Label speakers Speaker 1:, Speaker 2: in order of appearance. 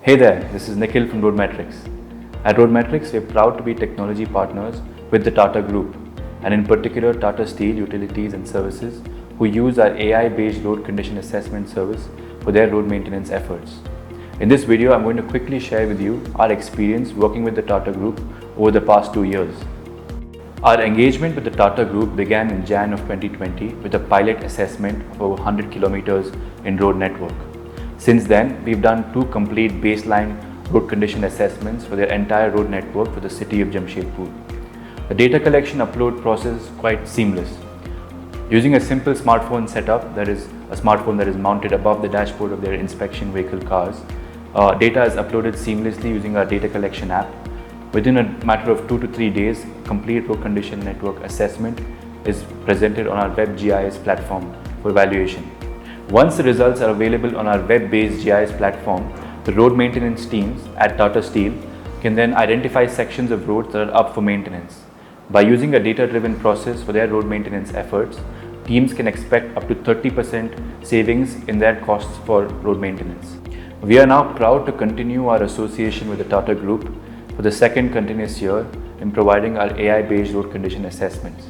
Speaker 1: Hey there, this is Nikhil from RoadMetrics. At RoadMetrics, we are proud to be technology partners with the Tata Group, and in particular Tata Steel Utilities and Services, who use our AI-based road condition assessment service for their road maintenance efforts. In this video, I'm going to quickly share with you our experience working with the Tata Group over the past 2 years. Our engagement with the Tata Group began in Jan of 2020 with a pilot assessment of over 100 kilometers in road network. Since then, we've done 2 complete baseline road condition assessments for their entire road network for the city of Jamshedpur. The data collection upload process is quite seamless. Using a simple smartphone setup, that is a smartphone that is mounted above the dashboard of their inspection vehicle cars, data is uploaded seamlessly using our data collection app. Within a matter of 2 to 3 days, complete road condition network assessment is presented on our web GIS platform for evaluation. Once the results are available on our web-based GIS platform, the road maintenance teams at Tata Steel can then identify sections of roads that are up for maintenance. By using a data-driven process for their road maintenance efforts, teams can expect up to 30% savings in their costs for road maintenance. We are now proud to continue our association with the Tata Group for the second continuous year in providing our AI-based road condition assessments.